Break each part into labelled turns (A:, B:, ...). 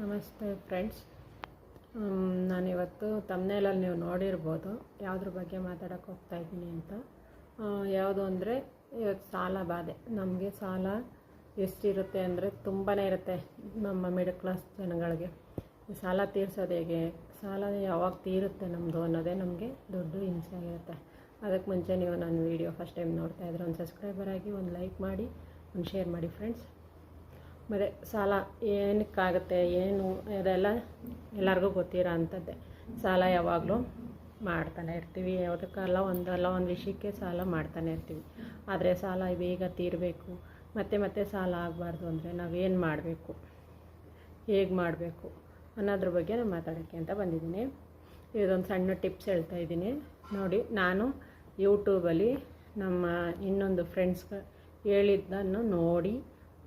A: ನಮಸ್ತೆ ಫ್ರೆಂಡ್ಸ್. ನಾನಿವತ್ತು ತಮ್ನೇಲಲ್ಲಿ ನೀವು ನೋಡಿರ್ಬೋದು ಯಾವುದ್ರ ಬಗ್ಗೆ ಮಾತಾಡೋಕ್ಕೆ ಹೋಗ್ತಾಯಿದ್ದೀನಿ ಅಂತ. ಯಾವುದು ಅಂದರೆ ಇವತ್ತು ಸಾಲ ಬಾಧೆ. ನಮಗೆ ಸಾಲ ಎಷ್ಟಿರುತ್ತೆ ಅಂದರೆ ತುಂಬಾ ಇರುತ್ತೆ ನಮ್ಮ ಮಿಡಲ್ ಕ್ಲಾಸ್ ಜನಗಳಿಗೆ. ಸಾಲ ತೀರ್ಸೋದು ಹೇಗೆ, ಸಾಲ ಯಾವಾಗ ತೀರುತ್ತೆ ನಮ್ಮದು ಅನ್ನೋದೇ ನಮಗೆ ದೊಡ್ಡ ಹಿಂಸೆ ಆಗಿರುತ್ತೆ. ಅದಕ್ಕೆ ಮುಂಚೆ ನೀವು ನನ್ನ ವೀಡಿಯೋ ಫಸ್ಟ್ ಟೈಮ್ ನೋಡ್ತಾಯಿದ್ರೆ ಒಂದು ಸಬ್ಸ್ಕ್ರೈಬರ್ ಆಗಿ, ಒಂದು ಲೈಕ್ ಮಾಡಿ, ಒಂದು ಶೇರ್ ಮಾಡಿ ಫ್ರೆಂಡ್ಸ್. ಮತ್ತು ಸಾಲ ಏನಕ್ಕಾಗುತ್ತೆ, ಏನು ಇದೆಲ್ಲ ಎಲ್ಲರಿಗೂ ಗೊತ್ತಿರೋ ಅಂಥದ್ದೇ. ಸಾಲ ಯಾವಾಗಲೂ ಮಾಡ್ತಾನೆ ಇರ್ತೀವಿ, ಯಾವುದಕ್ಕಲ್ಲ ಒಂದು ವಿಷಯಕ್ಕೆ ಸಾಲ ಮಾಡ್ತಾನೆ ಇರ್ತೀವಿ. ಆದರೆ ಸಾಲ ಬೇಗ ತೀರಬೇಕು, ಮತ್ತೆ ಸಾಲ ಆಗಬಾರ್ದು ಅಂದರೆ ನಾವೇನು ಮಾಡಬೇಕು, ಹೇಗೆ ಮಾಡಬೇಕು ಅನ್ನೋದ್ರ ಬಗ್ಗೆ ನಾನು ಮಾತಾಡೋಕ್ಕೆ ಅಂತ ಬಂದಿದ್ದೀನಿ. ಇದೊಂದು ಸಣ್ಣ ಟಿಪ್ಸ್ ಹೇಳ್ತಾ ಇದ್ದೀನಿ ನೋಡಿ. ನಾನು ಯೂಟ್ಯೂಬಲ್ಲಿ ನಮ್ಮ ಇನ್ನೊಂದು ಫ್ರೆಂಡ್ಸ್ ಹೇಳಿದ್ದನ್ನು ನೋಡಿ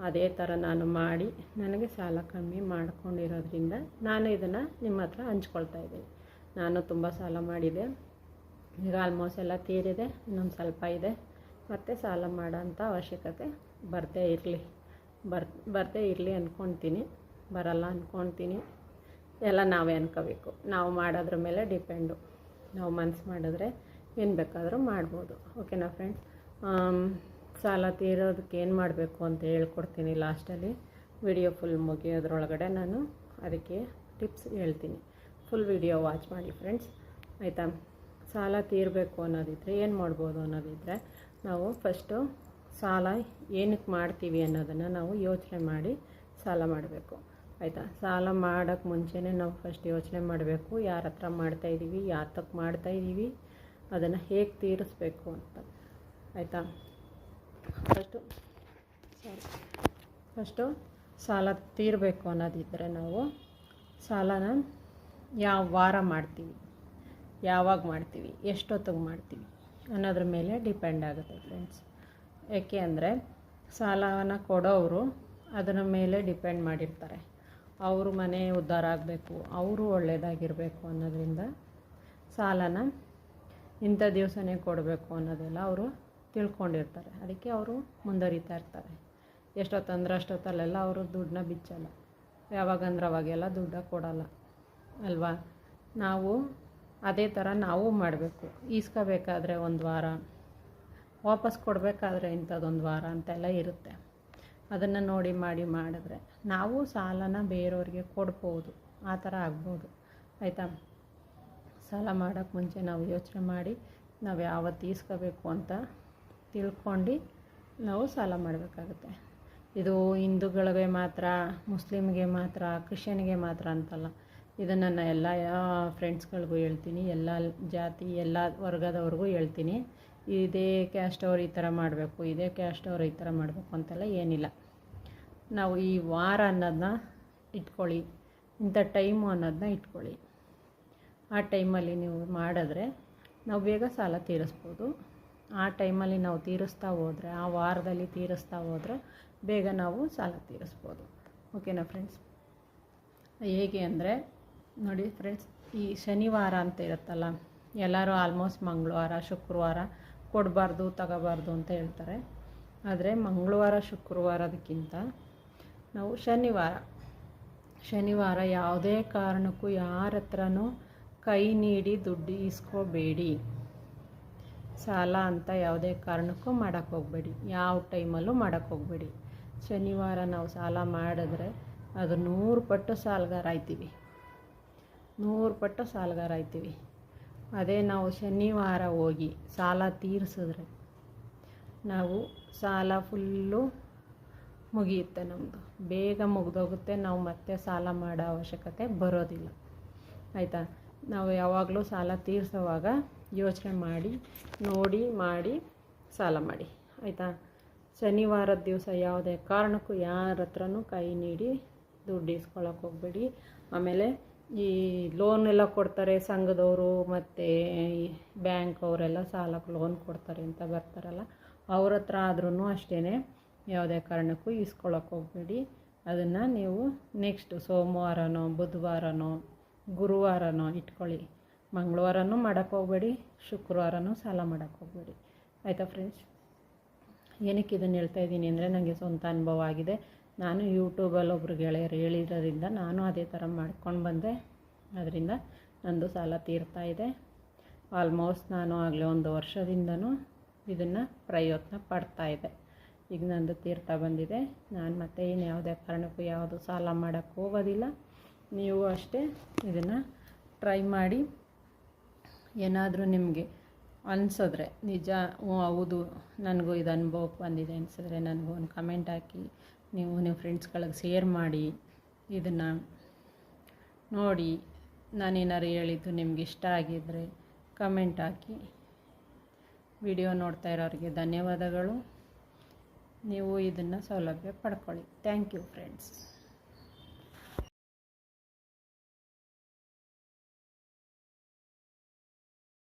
A: ಅದೇ ಥರ ನಾನು ಮಾಡಿ ನನಗೆ ಸಾಲ ಕಮ್ಮಿ ಮಾಡ್ಕೊಂಡಿರೋದ್ರಿಂದ ನಾನು ಇದನ್ನು ನಿಮ್ಮ ಹತ್ರ ಹಂಚ್ಕೊಳ್ತಾ ಇದ್ದೀನಿ. ನಾನು ತುಂಬ ಸಾಲ ಮಾಡಿದೆ, ಈಗ ಆಲ್ಮೋಸ್ಟ್ ಎಲ್ಲ ತೀರಿದೆ, ಇನ್ನೊಂದು ಸ್ವಲ್ಪ ಇದೆ. ಮತ್ತು ಸಾಲ ಮಾಡೋಂಥ ಅವಶ್ಯಕತೆ ಬರದೇ ಇರಲಿ ಅಂದ್ಕೊಳ್ತೀನಿ. ಬರಲ್ಲ ಅಂದ್ಕೊಳ್ತೀನಿ. ಎಲ್ಲ ನಾವೇ ಅಂದ್ಕೋಬೇಕು. ನಾವು ಮಾಡೋದ್ರ ಮೇಲೆ ಡಿಪೆಂಡು. ನಾವು ಮನಸ್ಸು ಮಾಡಿದ್ರೆ ಏನು ಬೇಕಾದರೂ ಮಾಡ್ಬೋದು. ಓಕೆನಾ ಫ್ರೆಂಡ್ಸ್? ಸಾಲ ತೀರೋದಕ್ಕೆ ಏನು ಮಾಡಬೇಕು ಅಂತ ಹೇಳ್ಕೊಡ್ತೀನಿ ಲಾಸ್ಟಲ್ಲಿ. ವಿಡಿಯೋ ಫುಲ್ ಮುಗಿಯೋದ್ರೊಳಗಡೆ ನಾನು ಅದಕ್ಕೆ ಟಿಪ್ಸ್ ಹೇಳ್ತೀನಿ. ಫುಲ್ ವಿಡಿಯೋ ವಾಚ್ ಮಾಡಿ ಫ್ರೆಂಡ್ಸ್, ಆಯಿತಾ? ಸಾಲ ತೀರಬೇಕು ಅನ್ನೋದಿದ್ದರೆ ಏನು ಮಾಡ್ಬೋದು ಅನ್ನೋದಿದ್ದರೆ ನಾವು ಫಸ್ಟು ಸಾಲ ಏನಕ್ಕೆ ಮಾಡ್ತೀವಿ ಅನ್ನೋದನ್ನು ನಾವು ಯೋಚನೆ ಮಾಡಿ ಸಾಲ ಮಾಡಬೇಕು, ಆಯಿತಾ? ಸಾಲ ಮಾಡೋಕ್ಕೆ ಮುಂಚೆನೇ ನಾವು ಫಸ್ಟ್ ಯೋಚನೆ ಮಾಡಬೇಕು, ಯಾರ ಹತ್ರ ಮಾಡ್ತಾಯಿದ್ದೀವಿ, ಯಾತಕ್ಕೆ ಮಾಡ್ತಾಯಿದ್ದೀವಿ, ಅದನ್ನು ಹೇಗೆ ತೀರಿಸ್ಬೇಕು ಅಂತ, ಆಯಿತಾ? ಫಸ್ಟು ಸಾಲ ತೀರಬೇಕು ಅನ್ನೋದಿದ್ದರೆ ನಾವು ಸಾಲನ ಯಾವ ವಾರ ಮಾಡ್ತೀವಿ, ಯಾವಾಗ ಮಾಡ್ತೀವಿ, ಎಷ್ಟೊತ್ತಿಗೆ ಮಾಡ್ತೀವಿ ಅನ್ನೋದ್ರ ಮೇಲೆ ಡಿಪೆಂಡ್ ಆಗುತ್ತೆ ಫ್ರೆಂಡ್ಸ್. ಏಕೆ ಅಂದರೆ ಸಾಲನ ಕೊಡೋರು ಅದರ ಮೇಲೆ ಡಿಪೆಂಡ್ ಮಾಡಿರ್ತಾರೆ. ಅವರು ಮನೆ ಉದ್ಧಾರ ಆಗಬೇಕು, ಅವರು ಒಳ್ಳೆಯದಾಗಿರಬೇಕು ಅನ್ನೋದ್ರಿಂದ ಸಾಲನ ಇಂಥ ದಿವಸನೇ ಕೊಡಬೇಕು ಅನ್ನೋದೆಲ್ಲ ಅವರು ತಿಳ್ಕೊಂಡಿರ್ತಾರೆ. ಅದಕ್ಕೆ ಅವರು ಮುಂದುವರಿತಾ ಇರ್ತಾರೆ. ಎಷ್ಟೊತ್ತಂದ್ರೆ ಅಷ್ಟೊತ್ತಲ್ಲೆಲ್ಲ ಅವರು ದುಡ್ಡನ್ನ ಬಿಚ್ಚಲ್ಲ, ಯಾವಾಗಂದ್ರೆ ಅವಾಗೆಲ್ಲ ದುಡ್ಡ ಕೊಡಲ್ಲ ಅಲ್ವಾ? ನಾವು ಅದೇ ಥರ ನಾವು ಮಾಡಬೇಕು. ಈಸ್ಕೋಬೇಕಾದ್ರೆ ಒಂದು ವಾರ, ವಾಪಸ್ ಕೊಡಬೇಕಾದ್ರೆ ಇಂಥದ್ದೊಂದು ವಾರ ಅಂತೆಲ್ಲ ಇರುತ್ತೆ. ಅದನ್ನು ನೋಡಿ ಮಾಡಿದ್ರೆ ನಾವು ಸಾಲನ ಬೇರೆಯವ್ರಿಗೆ ಕೊಡ್ಬೋದು, ಆ ಥರ ಆಗ್ಬೋದು, ಆಯಿತಾ? ಸಾಲ ಮಾಡೋಕ್ಕೆ ಮುಂಚೆ ನಾವು ಯೋಚನೆ ಮಾಡಿ ನಾವು ಯಾವತ್ತು ಈಸ್ಕೋಬೇಕು ಅಂತ ತಿಳ್ಕೊಂಡು ನಾವು ಸಾಲ ಮಾಡಬೇಕಾಗುತ್ತೆ. ಇದು ಹಿಂದೂಗಳಿಗೆ ಮಾತ್ರ, ಮುಸ್ಲಿಮ್ಗೆ ಮಾತ್ರ, ಕ್ರಿಶ್ಚಿಯನ್ಗೆ ಮಾತ್ರ ಅಂತಲ್ಲ. ಇದನ್ನು ನಾನು ಎಲ್ಲ ಫ್ರೆಂಡ್ಸ್ಗಳಿಗೂ ಹೇಳ್ತೀನಿ, ಎಲ್ಲ ಜಾತಿ, ಎಲ್ಲ ವರ್ಗದವ್ರಿಗೂ ಹೇಳ್ತೀನಿ. ಇದೇ ಕ್ಯಾಸ್ಟ್ ಅವ್ರು ಈ ಥರ ಮಾಡಬೇಕು, ಇದೇ ಕ್ಯಾಸ್ಟ್ ಅವ್ರು ಈ ಥರ ಮಾಡಬೇಕು ಅಂತೆಲ್ಲ ಏನಿಲ್ಲ. ನಾವು ಈ ವಾರ ಅನ್ನೋದನ್ನ ಇಟ್ಕೊಳ್ಳಿ, ಇಂಥ ಟೈಮು ಅನ್ನೋದನ್ನ ಇಟ್ಕೊಳ್ಳಿ. ಆ ಟೈಮಲ್ಲಿ ನೀವು ಮಾಡಿದ್ರೆ ನಾವು ಬೇಗ ಸಾಲ ತೀರಿಸ್ಬೋದು. ಆ ಟೈಮಲ್ಲಿ ನಾವು ತೀರಿಸ್ತಾ ಹೋದರೆ, ಆ ವಾರದಲ್ಲಿ ತೀರಿಸ್ತಾ ಹೋದರೆ ಬೇಗ ನಾವು ಸಾಲ ತೀರಿಸ್ಬೋದು. ಓಕೆನಾ ಫ್ರೆಂಡ್ಸ್? ಹೇಗೆ ಅಂದರೆ ನೋಡಿ ಫ್ರೆಂಡ್ಸ್, ಈ ಶನಿವಾರ ಅಂತ ಇರುತ್ತಲ್ಲ, ಎಲ್ಲರೂ ಆಲ್ಮೋಸ್ಟ್ ಮಂಗಳವಾರ, ಶುಕ್ರವಾರ ಕೊಡಬಾರ್ದು, ತಗೋಬಾರ್ದು ಅಂತ ಹೇಳ್ತಾರೆ. ಆದರೆ ಮಂಗಳವಾರ, ಶುಕ್ರವಾರದಕ್ಕಿಂತ ನಾವು ಶನಿವಾರ ಯಾವುದೇ ಕಾರಣಕ್ಕೂ ಯಾರ ಹತ್ರನೂ ಕೈ ನೀಡಿ ದುಡ್ಡು ಇಸ್ಕೋಬೇಡಿ. ಸಾಲ ಅಂತ ಯಾವುದೇ ಕಾರಣಕ್ಕೂ ಮಾಡೋಕ್ಕೆ ಹೋಗಬೇಡಿ, ಯಾವ ಟೈಮಲ್ಲೂ ಮಾಡೋಕ್ಕೆ ಹೋಗಬೇಡಿ. ಶನಿವಾರ ನಾವು ಸಾಲ ಮಾಡಿದ್ರೆ ಅದು 100 ಪಟ್ಟು ಸಾಲಗಾರ ಆಯ್ತೀವಿ. ಅದೇ ನಾವು ಶನಿವಾರ ಹೋಗಿ ಸಾಲ ತೀರಿಸಿದ್ರೆ ನಾವು ಸಾಲ ಫುಲ್ಲು ಮುಗಿಯುತ್ತೆ, ನಮ್ಮದು ಬೇಗ ಮುಗಿದೋಗುತ್ತೆ. ನಾವು ಮತ್ತೆ ಸಾಲ ಮಾಡೋ ಅವಶ್ಯಕತೆ ಬರೋದಿಲ್ಲ, ಆಯಿತಾ? ನಾವು ಯಾವಾಗಲೂ ಸಾಲ ತೀರಿಸೋವಾಗ ಯೋಚನೆ ಮಾಡಿ, ನೋಡಿ, ಮಾಡಿ ಸಾಲ ಮಾಡಿ, ಆಯಿತಾ? ಶನಿವಾರದ ದಿವಸ ಯಾವುದೇ ಕಾರಣಕ್ಕೂ ಯಾರ ಹತ್ರನೂ ಕೈ ನೀಡಿ ದುಡ್ಡು ಇಸ್ಕೊಳ್ಳೋಕೆ ಹೋಗಬೇಡಿ. ಆಮೇಲೆ ಈ ಲೋನ್ ಎಲ್ಲ ಕೊಡ್ತಾರೆ ಸಂಘದವರು, ಮತ್ತು ಬ್ಯಾಂಕ್ ಅವರೆಲ್ಲ ಸಾಲಕ್ಕೆ ಲೋನ್ ಕೊಡ್ತಾರೆ ಅಂತ ಬರ್ತಾರಲ್ಲ, ಅವ್ರ ಹತ್ರ ಆದ್ರೂ ಅಷ್ಟೇ ಯಾವುದೇ ಕಾರಣಕ್ಕೂ ಇಸ್ಕೊಳ್ಳೋಕೆ ಹೋಗಬೇಡಿ. ಅದನ್ನು ನೀವು ನೆಕ್ಸ್ಟ್ ಸೋಮವಾರನೋ, ಬುಧವಾರನೋ, ಗುರುವಾರನೋ ಇಟ್ಕೊಳ್ಳಿ. ಮಂಗಳವಾರನೂ ಮಾಡೋಕ್ಕೆ ಹೋಗಬೇಡಿ, ಶುಕ್ರವಾರನೂ ಸಾಲ ಮಾಡೋಕ್ಕೆ ಹೋಗಬೇಡಿ, ಆಯಿತಾ ಫ್ರೆಂಡ್ಸ್? ಏನಕ್ಕೆ ಇದನ್ನು ಹೇಳ್ತಾ ಇದ್ದೀನಿ ಅಂದರೆ ನನಗೆ ಸ್ವಂತ ಅನುಭವ ಆಗಿದೆ. ನಾನು ಯೂಟ್ಯೂಬಲ್ಲಿ ಒಬ್ರು ಗೆಳೆಯರು ಹೇಳಿರೋದ್ರಿಂದ ನಾನು ಅದೇ ಥರ ಮಾಡ್ಕೊಂಡು ಬಂದೆ. ಅದರಿಂದ ನಂದು ಸಾಲ ತೀರ್ತಾ ಇದೆ. ಆಲ್ಮೋಸ್ಟ್ ನಾನು ಆಗಲೇ 1 ವರ್ಷದಿಂದನೂ ಇದನ್ನು ಪ್ರಯತ್ನ ಪಡ್ತಾಯಿದ್ದೆ. ಈಗ ನಂದು ತೀರ್ತಾ ಬಂದಿದೆ. ನಾನು ಮತ್ತೆ ಯಾವುದೇ ಕಾರಣಕ್ಕೂ ಯಾವುದು ಸಾಲ ಮಾಡೋಕ್ಕೆ ಹೋಗೋದಿಲ್ಲ. ನೀವು ಅಷ್ಟೇ ಇದನ್ನು ಟ್ರೈ ಮಾಡಿ. ಏನಾದರೂ ನಿಮಗೆ ಅನಿಸಿದ್ರೆ ನಿಜ ಹೌದು ನನಗೂ ಇದು ಅನುಭವಕ್ಕೆ ಬಂದಿದೆ ಅನಿಸಿದ್ರೆ ನನಗೂ ಒಂದು ಕಮೆಂಟ್ ಹಾಕಿ, ನೀವು ನಿಮ್ಮ ಫ್ರೆಂಡ್ಸ್ಗಳಿಗೆ ಶೇರ್ ಮಾಡಿ. ಇದನ್ನು ನೋಡಿ ನಾನೇನಾರು ಹೇಳಿದ್ದು ನಿಮ್ಗೆ ಇಷ್ಟ ಆಗಿದ್ದರೆ ಕಮೆಂಟ್ ಹಾಕಿ. ವಿಡಿಯೋ ನೋಡ್ತಾ ಇರೋರಿಗೆ ಧನ್ಯವಾದಗಳು. ನೀವು ಇದನ್ನು ಸೌಲಭ್ಯ ಪಡ್ಕೊಳ್ಳಿ. Thank you friends.